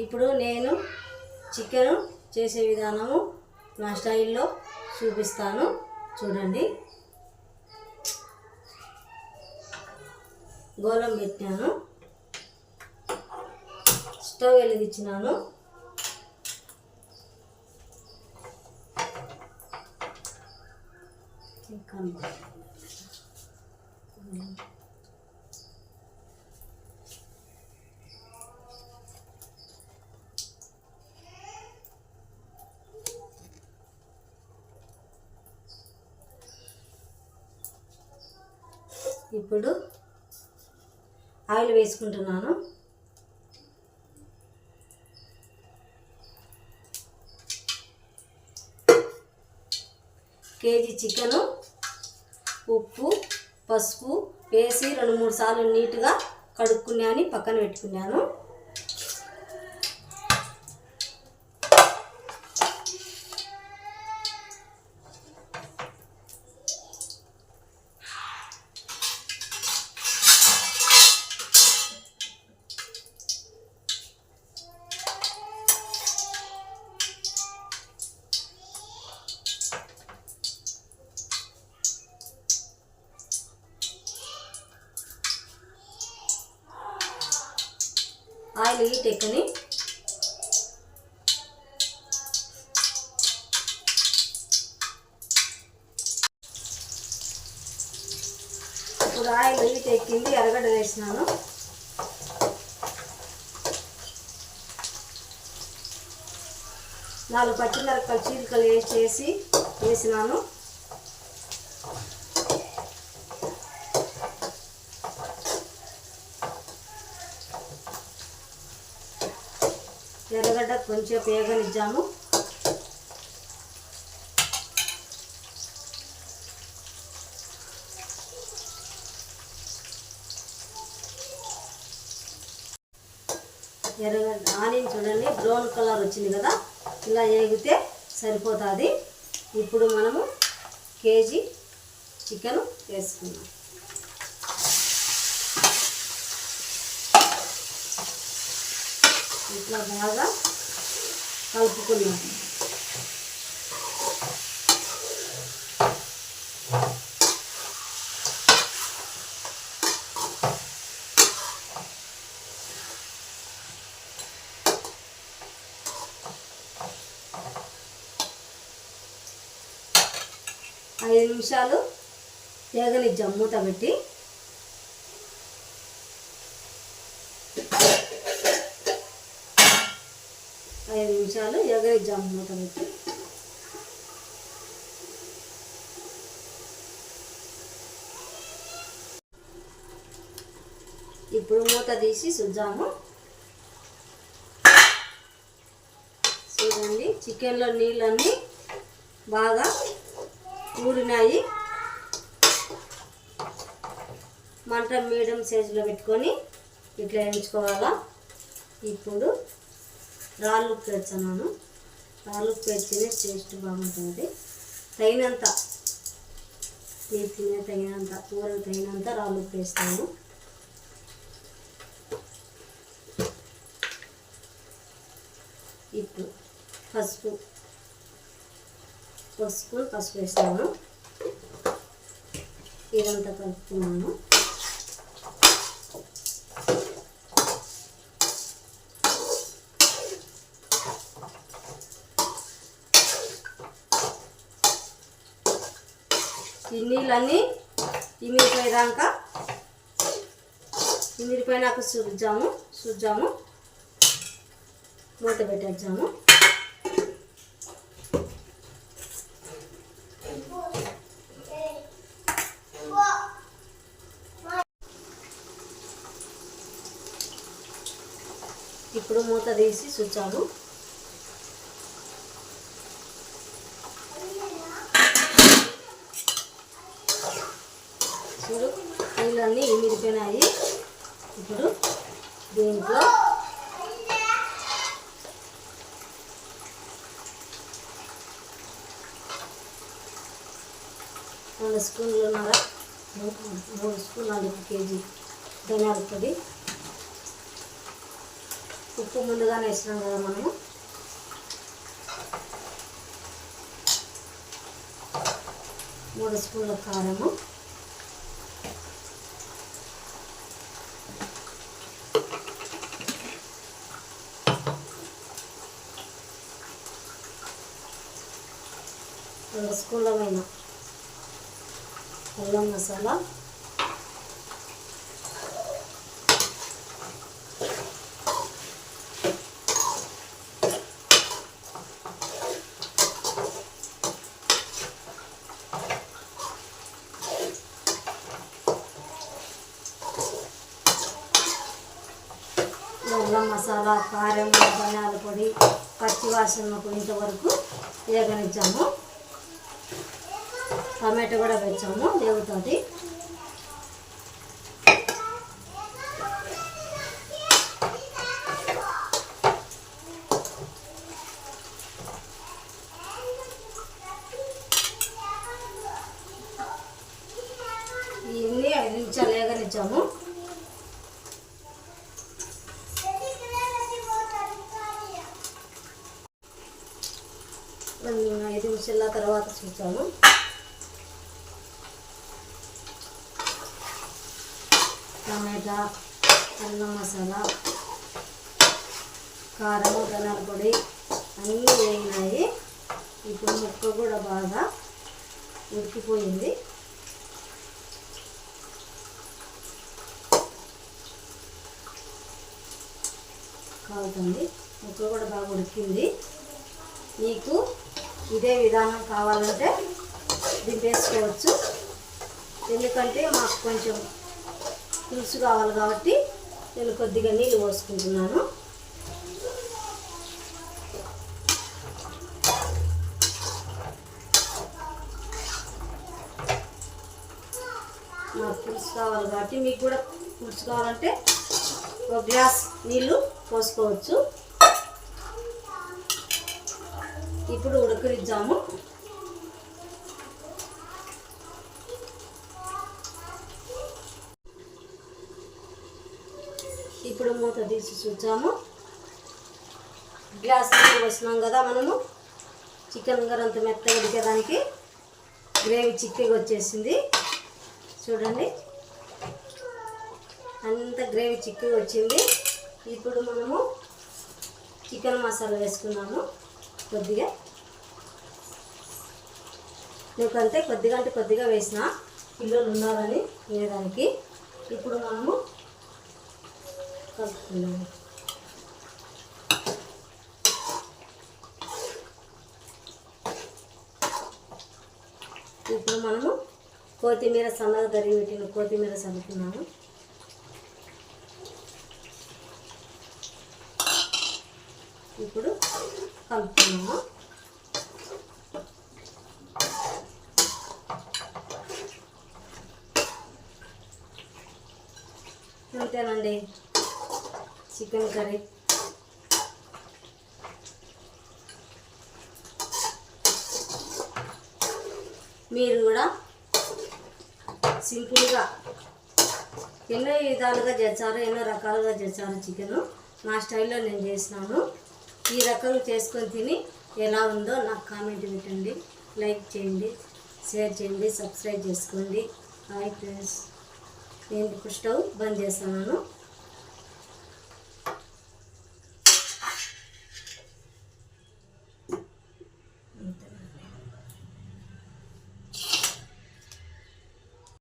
ఇప్పుడు నేను చికెన్ చేసే విధానము నా స్టైల్లో చూపిస్తాను, చూడండి. గోలం పెట్టాను, స్టవ్ వెలిగించినాను. ఇప్పుడు ఆయిల్ వేసుకుంటున్నాను. కేజీ చికెను ఉప్పు పసుపు వేసి 2-3 సార్లు నీట్గా కడుక్కున్నాను, పక్కన పెట్టుకున్నాను. ఆయిల్ హీట్ ఎక్కని ఇప్పుడు ఆయిల్ హీట్ ఎక్కింది, ఎర్రగడ్డ వేసినాను. నాలుగు పచ్చిమిరపకాయలు చీలికలు వేసినాను. ఎర్రగడ్డ కొంచెం వేగనిచ్చాము. ఎర్రగడ్డ ఆనియన్ చూడండి బ్రౌన్ కలర్ వచ్చింది కదా, ఇలా వేగితే సరిపోతుంది. ఇప్పుడు మనము కేజీ చికెన్ వేసుకున్నాం. ఇట్లా బాగా కలుపుకున్నాం. ఐదు నిమిషాలు వేగనిద్దాం మూత పెట్టి. ఎగరిద్దాం మూత పెట్టి. ఇప్పుడు మూత తీసి చూద్దాము. చూడండి చికెన్లో నీళ్ళన్నీ బాగా ఊరినాయి. మంట మీడియం సైజులో పెట్టుకొని ఇట్లా వేయించుకోవాలా. ఇప్పుడు రాళ్ళు పేర్చున్నాను. రాళ్ళు పేర్చినే టేస్ట్ బాగుంటుంది. తగినంత మీరు తినే తగినంత కూరకు తగినంత రాళ్ళు పేస్తాను. ఇప్పుడు పసుపు వేస్తాను. ఇదంతా కలుపుకున్నాను. ఈ నీళ్ళన్నీ ఇమిరిపోయినాక చూద్దాము. మూత పెట్టేద్దాము. ఇప్పుడు మూత తీసి చూద్దాము. చూడు నీళ్ళన్నీ ఇమిరిపోయినాయి. ఇప్పుడు దీంట్లో రెండు స్పూన్లున్నర 3 స్పూన్లు కేజీ ధనియాల పొడి, ఉప్పు ముందుగానే వేసినాం కదా మనము. 3 స్పూన్ల కారము, రెండు స్పూన్లమైన అల్లం మసాలా, అల్లం మసాలా, కారం, ధనియాల పొడి పచ్చి వాసన పోయేంత వరకు వేగనిచ్చాము. టమాటో కూడా వేసాము, వేగుతుంది. ఇవన్నీ 5 నిమిషాలు వేగనిచ్చాము. ఐదు నిమిషాల తర్వాత చూసాము. టమాటా, అల్లం మసాలా, కారం, ధనియాల పొడి అన్నీ వేగినాయి. ఇప్పుడు ముక్క కూడా బాగా ఉడికిపోయింది. కాలుతుంది, ముక్క కూడా బాగా ఉడికింది. మీకు ఇదే విధానం కావాలంటే దింపేసుకోవచ్చు. ఎందుకంటే మాకు కొంచెం పులుసు కావాలి కాబట్టి నేను కొద్దిగా నీళ్ళు పోసుకుంటున్నాను. మాకు పులుసు కావాలి కాబట్టి మీకు కూడా పులుసు కావాలంటే ఒక గ్లాస్ నీళ్ళు పోసుకోవచ్చు. ఇప్పుడు ఉడకనిద్దాము. ఇప్పుడు మూత తీసి చూద్దాము. గ్లాస్ నీళ్ళు పోసినాం కదా మనము. చికెన్ గరంత మెత్తగా ఉడికేదానికి గ్రేవీ చిక్కగా వచ్చేసింది. చూడండి, అంత గ్రేవీ చిక్కగా వచ్చింది. ఇప్పుడు మనము చికెన్ మసాలా వేసుకున్నాము. కొద్దిగా నీకంటే కొద్దిగా వేసిన పిల్లలు ఉన్నారని వేయడానికి. ఇప్పుడు మనము కలుపుకున్నాము. ఇప్పుడు మనము కొత్తిమీర సన్నగా తరిగి పెట్టిన కొత్తిమీర చల్లుకున్నాము. ఇప్పుడు కలుపుకున్నాము. అంతేనండి చికెన్ కర్రీ. మీరు కూడా సింపుల్గా ఎన్నో విధాలుగా చేస్తారు, ఎన్నో రకాలుగా చేస్తారు చికెను. నా స్టైల్లో నేను చేసినాను. ఈ రకంగా చేసుకొని తిని ఎలా ఉందో నాకు కామెంట్ పెట్టండి, లైక్ చేయండి, షేర్ చేయండి, సబ్స్క్రైబ్ చేసుకోండి. హాయ్ ఫ్రెండ్స్, నేను ఇప్పుడు స్టవ్ బంద్ చేస్తున్నాను.